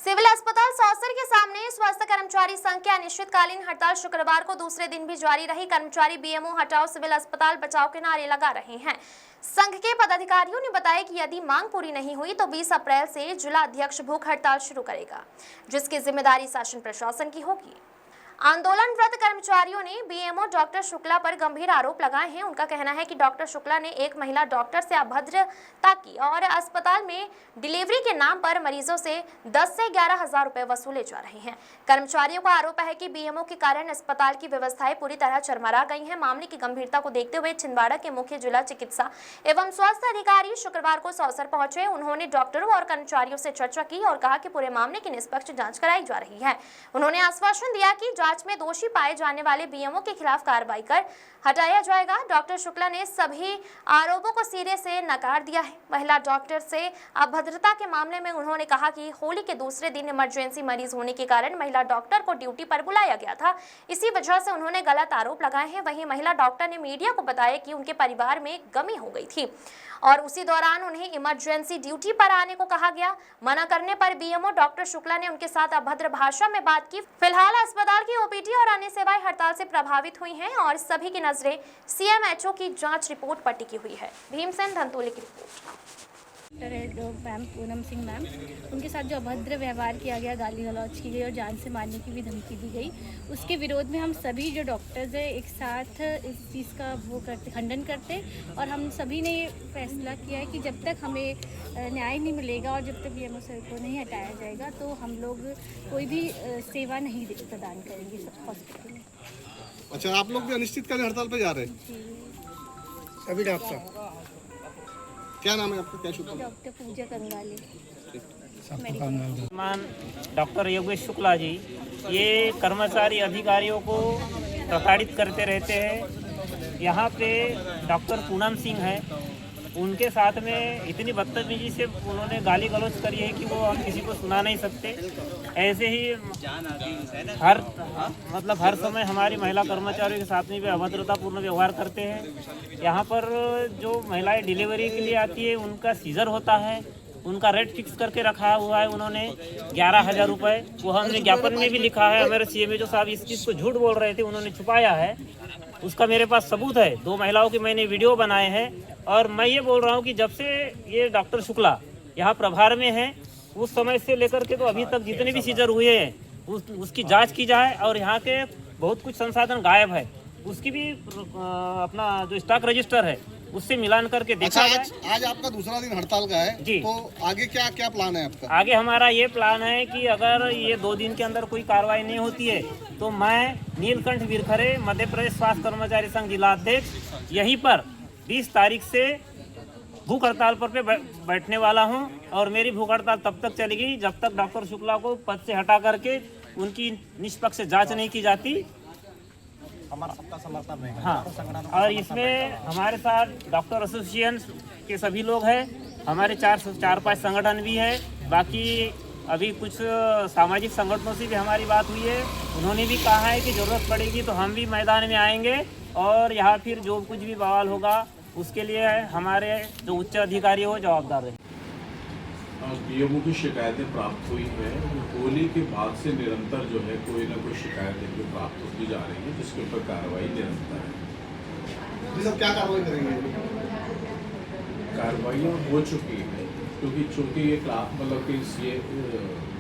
Civil अस्पताल सौसर के सामने स्वास्थ्य कर्मचारी संघ की अनिश्चितकालीन हड़ताल शुक्रवार को दूसरे दिन भी जारी रही। कर्मचारी बीएमओ हटाओ, सिविल अस्पताल बचाओ के नारे लगा रहे हैं। संघ के पदाधिकारियों ने बताया कि यदि मांग पूरी नहीं हुई तो 20 अप्रैल से जिला अध्यक्ष भूख हड़ताल शुरू करेगा, जिसकी जिम्मेदारी शासन प्रशासन की होगी। आंदोलनरत कर्मचारियों ने बीएमओ डॉक्टर शुक्ला पर गंभीर आरोप लगाए हैं। उनका कहना है कि डॉक्टर शुक्ला ने एक महिला डॉक्टर से अभद्रता की और अस्पताल में डिलीवरी के नाम पर मरीजों से 10 से 11 हजार रुपए वसूले जा रहे हैं। कर्मचारियों का आरोप है कि बीएमओ के कारण अस्पताल की व्यवस्थाएं पूरी तरह चरमरा गई हैं। मामले की गंभीरता को देखते हुए छिंदवाड़ा के मुख्य जिला चिकित्सा एवं स्वास्थ्य अधिकारी शुक्रवार को सौसर पहुंचे। उन्होंने डॉक्टरों और कर्मचारियों से चर्चा की और कहा कि पूरे मामले की निष्पक्ष जाँच कराई जा रही है। उन्होंने आश्वासन दिया कि जांच में दोषी पाए जाने वाले बीएमओ के खिलाफ कार्रवाई कर हटाया जाएगा। डॉक्टर शुक्ला ने सभी आरोपों को सिरे से नकार दिया है। महिला डॉक्टर से अभद्रता के मामले में उन्होंने कहा कि होली के दूसरे दिन इमरजेंसी मरीज होने के कारण महिला डॉक्टर को ड्यूटी पर बुलाया गया था, इसी वजह से उन्होंने गलत आरोप लगाए हैं। वहीं महिला डॉक्टर ने मीडिया को बताया कि उनके परिवार में गमी हो गई थी और उसी दौरान उन्हें इमरजेंसी ड्यूटी पर आने को कहा गया। मना करने पर बीएमओ डॉक्टर शुक्ला ने उनके साथ अभद्र भाषा में बात की। फिलहाल अस्पताल की ओपीडी और अन्य सेवाएं हड़ताल से प्रभावित हुई हैं और सभी की नजरें सीएमएचओ की जांच रिपोर्ट पर टिकी हुई है। भीमसेन धंतोली की report. Ma'am Poonam Singh ma'am, उनके साथ जो अभद्र व्यवहार किया गया, गाली गलौज की गई और जान से मारने की भी धमकी दी गई, उसके विरोध में हम सभी जो डॉक्टर्स हैं एक साथ इस चीज़ का खंडन करते और हम सभी ने ये फैसला किया है कि जब तक हमें न्याय नहीं मिलेगा और जब तक बीएमओ सर को नहीं हटाया जाएगा तो हम लोग कोई भी सेवा नहीं प्रदान करेंगे हॉस्पिटल में। अच्छा, आप लोग भी अनिश्चितकालीन हड़ताल पे जा रहे हैं? सभी डॉक्टर। क्या नाम है आपका? क्या शुक्ला? डॉक्टर पूजा कंगाली। डॉक्टर योगेश शुक्ला जी ये कर्मचारी अधिकारियों को प्रताड़ित करते रहते हैं। यहाँ पे डॉक्टर पूनम सिंह है, उनके साथ में इतनी बदतमीजी से उन्होंने गाली गलौज करी है कि वो हम किसी को सुना नहीं सकते। ऐसे ही हर समय हमारी महिला कर्मचारियों के साथ में भी अभद्रतापूर्ण व्यवहार करते हैं। यहाँ पर जो महिलाएं डिलीवरी के लिए आती है उनका सीजर होता है, उनका रेट फिक्स करके रखा हुआ है उन्होंने 11,000 रुपये। वो हमने ज्ञापन में भी लिखा है। हमारे सीएमएचओ साहब इस चीज़ को झूठ बोल रहे थे, उन्होंने छुपाया है, उसका मेरे पास सबूत है। 2 महिलाओं की मैंने वीडियो बनाए हैं और मैं ये बोल रहा हूँ कि जब से ये डॉक्टर शुक्ला यहाँ प्रभार में है उस समय से लेकर के तो अभी तक जितने भी सीजर हुए हैं उसकी जांच की जाए और यहाँ के बहुत कुछ संसाधन गायब है, उसकी भी अपना जो स्टॉक रजिस्टर है उससे मिलान करके देखा जाए। आज आपका दूसरा दिन हड़ताल का है जी, तो आगे क्या क्या प्लान है आपका? आगे हमारा ये प्लान है कि अगर ये 2 दिन के अंदर कोई कार्रवाई नहीं होती है तो मैं नीलकंठ विरखरे मध्य प्रदेश स्वास्थ्य कर्मचारी संघ जिला अध्यक्ष यहीं पर 20 तारीख से भूख हड़ताल पर बैठने वाला हूं और मेरी भूख हड़ताल तब तक चलेगी जब तक डॉक्टर शुक्ला को पद से हटा करके उनकी निष्पक्ष जांच नहीं की जाती। हमारा सबका समर्थन रहेगा। हाँ, और इसमें हमारे साथ डॉक्टर एसोसिएशन के सभी लोग हैं, हमारे 4-5 संगठन भी है, बाकी अभी कुछ सामाजिक संगठनों से भी हमारी बात हुई है। उन्होंने भी कहा है कि ज़रूरत पड़ेगी तो हम भी मैदान में आएंगे और यहाँ फिर जो कुछ भी बवाल होगा उसके लिए हमारे जो उच्च अधिकारी हो जवाबदार रहे। बीएमओ की शिकायतें प्राप्त हुई है। होली के बाद से निरंतर जो है कोई ना कोई शिकायतें जो प्राप्त होती जा रही है जिसके ऊपर कार्रवाई निरंतर है। जी सर, क्या कार्रवाई करेंगे? कार्रवाइयाँ हो चुकी है क्योंकि चूँकि ये मतलब कि ये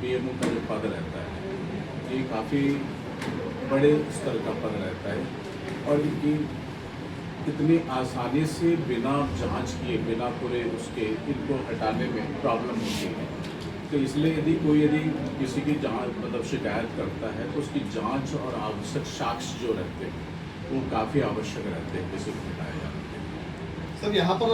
बीएमओ का जो पद रहता है ये काफ़ी बड़े स्तर का पद रहता है और इनकी इतनी आसानी से बिना जांच किए बिना पूरे उसके इनको हटाने में प्रॉब्लम होती है। तो इसलिए यदि किसी की जांच मतलब शिकायत करता है तो उसकी जांच और आवश्यक साक्ष्य जो रहते हैं वो काफ़ी आवश्यक रहते हैं किसी को हटाया जाने के। सर, यहाँ पर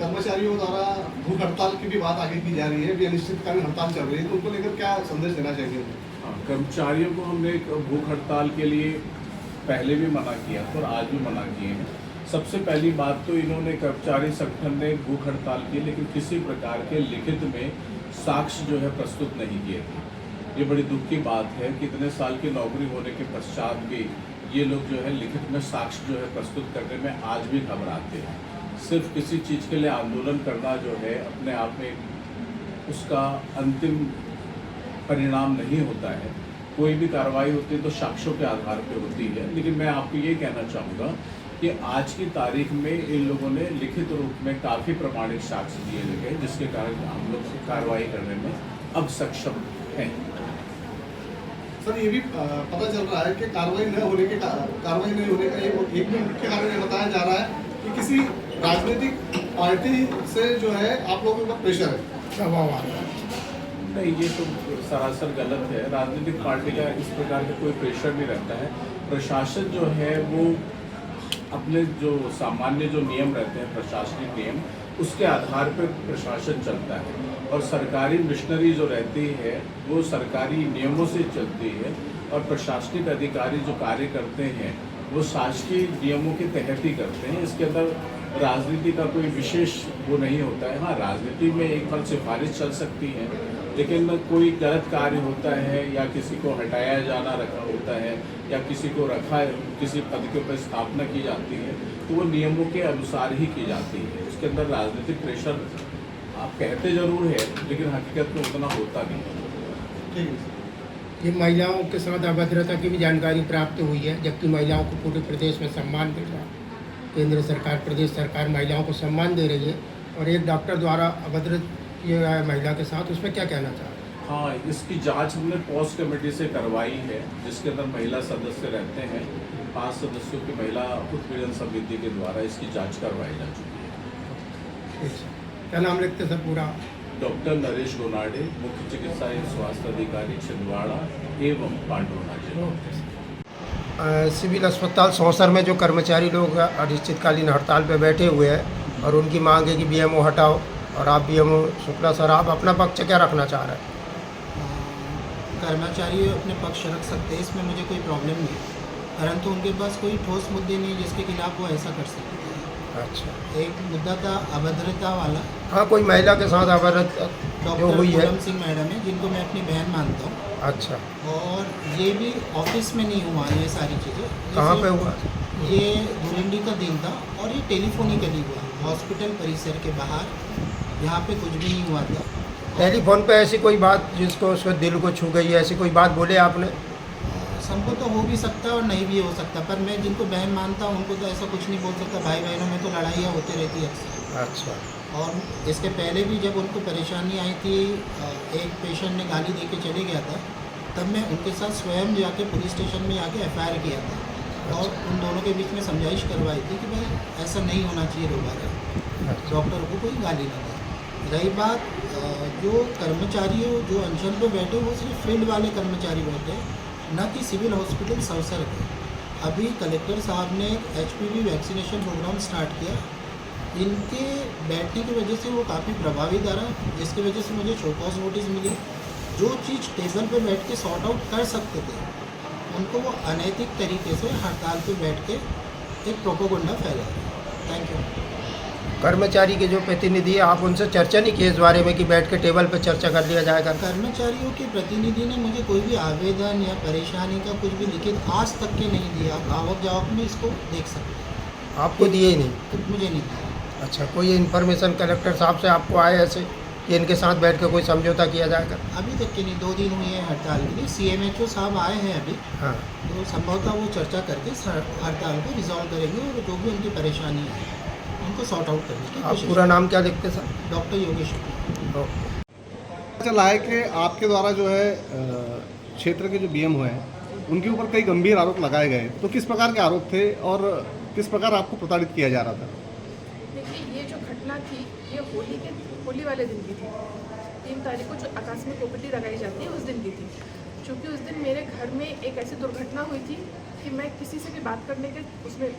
कर्मचारियों द्वारा भूख हड़ताल की भी बात आगे की जा रही है, भी अनिश्चितकालीन हड़ताल चल रही है, तो उनको लेकर क्या संदेश देना चाहिए? हाँ, कर्मचारियों को हमने भूख हड़ताल के लिए पहले भी मना किया था और आज भी मना किए हैं। सबसे पहली बात तो इन्होंने कर्मचारी संगठन ने भूख हड़ताल की लेकिन किसी प्रकार के लिखित में साक्ष्य जो है प्रस्तुत नहीं किए थे। ये बड़ी दुख की बात है कि इतने साल की नौकरी होने के पश्चात भी ये लोग जो है लिखित में साक्ष्य जो है प्रस्तुत करने में आज भी घबराते हैं। सिर्फ किसी चीज़ के लिए आंदोलन करना जो है अपने आप में उसका अंतिम परिणाम नहीं होता है। कोई भी कार्रवाई होती है तो साक्ष्यों के आधार पर होती है। लेकिन मैं आपको ये कहना चाहूँगा कि आज की तारीख में इन लोगों ने लिखित रूप में काफ़ी प्रमाणिक साक्ष्य दिए गए, जिसके कारण हम लोग कार्रवाई करने में अब सक्षम हैं। सर ये भी पता चल रहा है कि कार्रवाई नहीं होने का एक भी मुख्य कारण ये बताया जा रहा है कि किसी राजनीतिक पार्टी से जो है आप लोगों का प्रेशर है, दबाव आ रहा है। नहीं, ये तो सरासर गलत है। राजनीतिक पार्टी का इस प्रकार का कोई प्रेशर नहीं रहता है। प्रशासन जो है वो अपने जो सामान्य जो नियम रहते हैं, प्रशासनिक नियम, उसके आधार पर प्रशासन चलता है और सरकारी मिशनरी जो रहती है वो सरकारी नियमों से चलती है और प्रशासनिक अधिकारी जो कार्य करते हैं वो शासकीय नियमों के तहत ही करते हैं। इसके अंदर राजनीति का कोई विशेष वो नहीं होता है। हाँ, राजनीति में एक बार सिफारिश चल सकती है, लेकिन कोई गलत कार्य होता है या किसी को हटाया जाना रखा होता है या किसी को रखा किसी पद के ऊपर स्थापना की जाती है तो वो नियमों के अनुसार ही की जाती है। उसके अंदर राजनीतिक प्रेशर आप कहते जरूर है, लेकिन हकीकत में उतना होता नहीं। ठीक है। ये महिलाओं के साथ अभद्रता की भी जानकारी प्राप्त हुई है, जबकि महिलाओं को पूरे प्रदेश में सम्मान मिल रहा है। केंद्र सरकार, प्रदेश सरकार महिलाओं को सम्मान दे रही है और एक डॉक्टर द्वारा अभद्र किया गया है महिला के साथ, उसमें क्या कहना चाह रहे हैं? हाँ, इसकी जांच हमने पोस्ट कमेटी से करवाई है, जिसके अंदर महिला सदस्य रहते हैं। 5 सदस्यों की महिला उत्पीड़न समिति के द्वारा इसकी जांच करवाई जा चुकी है। क्या नाम लिखते सर पूरा? डॉक्टर नरेश गोनाडे, मुख्य चिकित्सा एवं स्वास्थ्य अधिकारी छिंदवाड़ा एवं पांडुरंगा जिला। सिविल अस्पताल सौंसर में जो कर्मचारी लोग अनिश्चितकालीन हड़ताल पर बैठे हुए हैं और उनकी मांग है कि बीएमओ हटाओ, और आप बीएमओ शुक्ला सर, आप अपना पक्ष क्या रखना चाह रहे हैं? कर्मचारी अपने पक्ष रख सकते हैं, इसमें मुझे कोई प्रॉब्लम नहीं, परंतु उनके पास कोई ठोस मुद्दे नहीं जिसके खिलाफ वो ऐसा कर सकते हैं। अच्छा, एक मुद्दा था अभद्रता वाला। हाँ, कोई महिला के साथ अभद्रता जो डॉक्टर हुई है। पूनम सिंह मैडम है, जिनको मैं अपनी बहन मानता हूँ। अच्छा, और ये भी ऑफिस में नहीं हुआ ये सारी चीज़ें। कहाँ पे हुआ? ये धुलंडी का दिन था और ये टेलीफोनिकली हुआ, हॉस्पिटल परिसर के बाहर, यहाँ पे कुछ भी नहीं हुआ था। टेलीफोन पे ऐसी कोई बात जिसको उसको दिल को छू गई है, ऐसी कोई बात बोले आपने? सबको तो हो भी सकता है और नहीं भी हो सकता, पर मैं जिनको बहन मानता हूँ उनको तो ऐसा कुछ नहीं बोल सकता। भाई बहनों में तो लड़ाइयाँ होती रहती है अक्सर। अच्छा, और इसके पहले भी जब उनको परेशानी आई थी, एक पेशेंट ने गाली दे के चले गया था, तब मैं उनके साथ स्वयं जाके पुलिस स्टेशन में जाके FIR किया था और उन दोनों के बीच में समझाइश करवाई थी कि भाई ऐसा नहीं होना चाहिए दोबारा, डॉक्टर को कोई गाली ना दे। रही बात जो कर्मचारी हो, जो अनशन पे बैठे, वो सिर्फ फील्ड वाले कर्मचारी बैठे, न कि सिविल हॉस्पिटल सौसर के। अभी कलेक्टर साहब ने HPV वैक्सीनेशन प्रोग्राम स्टार्ट किया, इनके बैठने की वजह से वो काफ़ी प्रभावित आ रहा, जिसकी वजह से मुझे शो कॉज नोटिस मिली। जो चीज़ टेबल पे बैठ के सॉर्ट आउट कर सकते थे, उनको वो अनैतिक तरीके से हड़ताल पे बैठ के एक प्रोपोगंडा फैला रहे। Thank you. कर्मचारी के जो प्रतिनिधि है, आप उनसे चर्चा नहीं की इस बारे में कि बैठ के टेबल पे चर्चा कर लिया जाएगा? कर्मचारियों के प्रतिनिधि ने मुझे कोई भी आवेदन या परेशानी का कुछ भी लिखित आज तक के नहीं दिया। आप आवक जावक में इसको देख सकते हैं। आपको दिए ही नहीं? तो मुझे नहीं दिया। अच्छा, कोई इन्फॉर्मेशन कलेक्टर साहब से आपको आए ऐसे कि इनके साथ बैठ के कोई समझौता किया जाएगा? अभी तक के नहीं, 2 दिन हुए हैं हड़ताल के लिए। CMHO साहब आए हैं अभी, हाँ, तो संभवतः वो चर्चा करके हड़ताल को रिजॉल्व करेंगे और जो भी उनकी परेशानी है उनको सॉर्ट आउट करने की आप कोशिश। पूरा नाम क्या लिखते सर? डॉक्टर योगेश। चला है कि आपके द्वारा जो है क्षेत्र के जो BMO हैं उनके ऊपर कई गंभीर आरोप लगाए गए, तो किस प्रकार के आरोप थे और किस प्रकार आपको प्रताड़ित किया जा रहा था? देखिए, ये जो घटना थी ये होली वाले दिन की थी। 3 तारीख को जो आकस्मिक OPD लगाई जाती है उस दिन की थी। क्योंकि उस दिन मेरे घर में एक ऐसी दुर्घटना हुई थी कि मैं किसी से भी बात करने के उसमें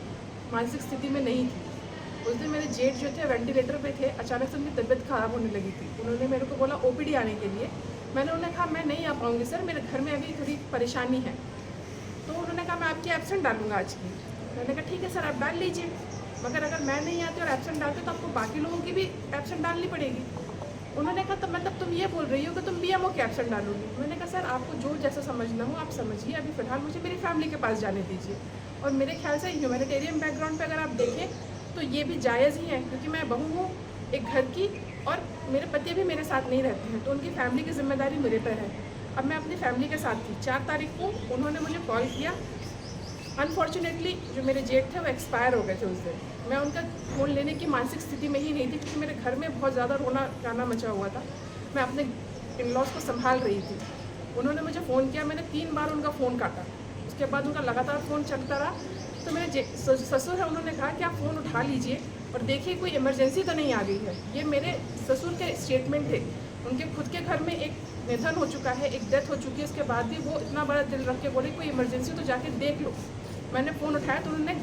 मानसिक स्थिति में नहीं थी। उस दिन मेरे जेठ जो थे वेंटिलेटर पे थे, अचानक से उनकी तबीयत ख़राब होने लगी थी। उन्होंने मेरे को बोला OPD आने के लिए। मैंने उन्हें कहा मैं नहीं आ पाऊँगी सर, मेरे घर में अभी थोड़ी परेशानी है। तो उन्होंने कहा मैं आपकी एब्सेंट डालूंगा आज की। मैंने कहा ठीक है सर, आप डाल लीजिए, मगर अगर मैं नहीं आती और एब्सेंट डालती तो आपको बाकी लोगों की भी एब्सेंट डालनी पड़ेगी। उन्होंने कहा तो मतलब तुम ये बोल रही हो कि तुम BMO की एब्सेंट डालोगी। मैंने कहा सर आपको जो जैसा समझना हो आप समझिए, अभी फ़िलहाल मुझे मेरी फैमिली के पास जाने दीजिए। और मेरे ख्याल से ह्यूमैनिटेरियन बैकग्राउंड पे अगर आप देखें तो ये भी जायज़ ही है, क्योंकि मैं बहू हूँ एक घर की और मेरे पति भी मेरे साथ नहीं रहते हैं, तो उनकी फैमिली की जिम्मेदारी मेरे पर है। अब मैं अपनी फैमिली के साथ थी। 4 तारीख को उन्होंने मुझे कॉल किया। अनफॉर्चुनेटली जो मेरे जेठ थे वो एक्सपायर हो गए थे उस दिन। मैं उनका फ़ोन लेने की मानसिक स्थिति में ही नहीं थी, क्योंकि मेरे घर में बहुत ज़्यादा रोना गाना मचा हुआ था। मैं अपने इन-लॉज़ को संभाल रही थी। उन्होंने मुझे फ़ोन किया, मैंने 3 बार उनका फ़ोन काटा। उसके बाद उनका लगातार फ़ोन चलता रहा। तो मेरे ससुर है, उन्होंने कहा कि आप फ़ोन उठा लीजिए और देखिए कोई इमरजेंसी तो नहीं आ गई है। ये मेरे ससुर के स्टेटमेंट थे। उनके खुद के घर में एक निधन हो चुका है, एक डेथ हो चुकी है, उसके बाद भी वो इतना बड़ा दिल रख के बोले कोई इमरजेंसी तो जाके देख लो। मैंने फ़ोन उठाया तो उन्होंने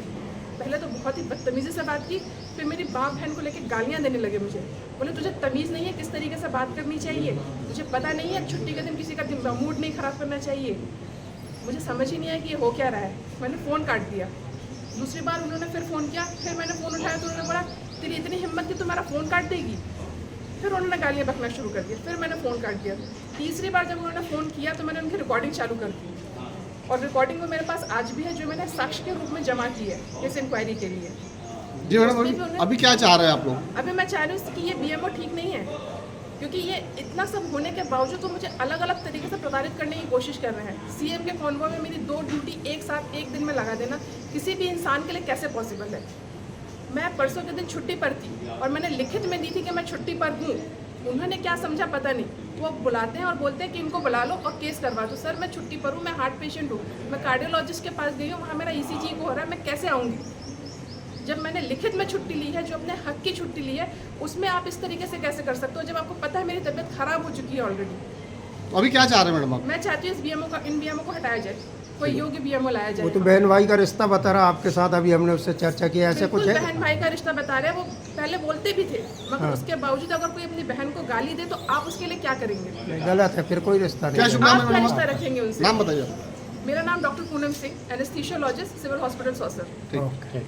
पहले तो बहुत ही बदतमीज़ी से बात की, फिर मेरी बाप बहन को लेकर गालियाँ देने लगे मुझे। बोले तुझे तमीज़ नहीं है किस तरीके से बात करनी चाहिए, तुझे पता नहीं है छुट्टी के दिन किसी का मूड नहीं ख़राब करना चाहिए। मुझे समझ ही नहीं आया कि ये हो क्या रहा है। मैंने फ़ोन काट दिया। दूसरी बार उन्होंने फिर फ़ोन किया, फिर मैंने फ़ोन उठाया तो उन्होंने बोला तेरी इतनी हिम्मत थी तो मेरा फ़ोन काट देगी। फिर उन्होंने गालियाँ बकना शुरू कर दिया। फिर मैंने फ़ोन काट दिया। तीसरी बार जब उन्होंने फ़ोन किया तो मैंने उनकी रिकॉर्डिंग चालू कर दी, और रिकॉर्डिंग में मेरे पास आज भी है, जो मैंने साक्ष्य के रूप में जमा की है इस इंक्वायरी के लिए। जी मैडम, अभी क्या चाह रहे हैं आप लोग? अभी मैं चाह रही हूँ कि ये बीएमओ ठीक नहीं है, क्योंकि ये इतना सब होने के बावजूद तो मुझे अलग अलग तरीके से प्रताड़ित करने की कोशिश कर रहे हैं। सीएम के कॉन्वॉय में मेरी 2 ड्यूटी एक साथ एक दिन में लगा देना किसी भी इंसान के लिए कैसे पॉसिबल है। मैं परसों के दिन छुट्टी पर थी और मैंने लिखित में दी थी कि मैं छुट्टी पर हूँ। उन्होंने क्या समझा पता नहीं, वो बुलाते हैं और बोलते हैं कि इनको बुला लो और केस करवा दो। सर मैं छुट्टी पर हूँ, मैं हार्ट पेशेंट हूँ, मैं कार्डियोलॉजिस्ट के पास गई हूँ, वहाँ मेरा ईसीजी को हो रहा है, मैं कैसे आऊँगी? जब मैंने लिखित में छुट्टी ली है, जो अपने हक की छुट्टी ली है, उसमें आप इस तरीके से कैसे कर सकते हो जब आपको पता है मेरी तबीयत खराब हो चुकी है ऑलरेडी। तो अभी क्या चाह रहे हैं मैडम आप? मैं चाहती हूँ इन बीएमओ को हटाया जाए, कोई योग्य बीएमओ लाया जाए। वो तो बहन भाई का रिश्ता बता रहा आपके साथ, अभी हमने उससे चर्चा की, ऐसे कुछ बिल्कुल है? बहन भाई का रिश्ता बता रहे हैं, वो पहले बोलते भी थे, मगर उसके बावजूद अगर कोई अपनी बहन को गाली दे तो आप उसके लिए क्या करेंगे? गलत है, फिर कोई रिश्ता क्या नहीं। शुभ नाम आप है क्या मैडम? रिश्ता रखेंगे उनसे? नाम बताइए। मेरा नाम doctor Poonam Singh, anaesthesiologist, civil hospital Sausar. ठीक। ओके।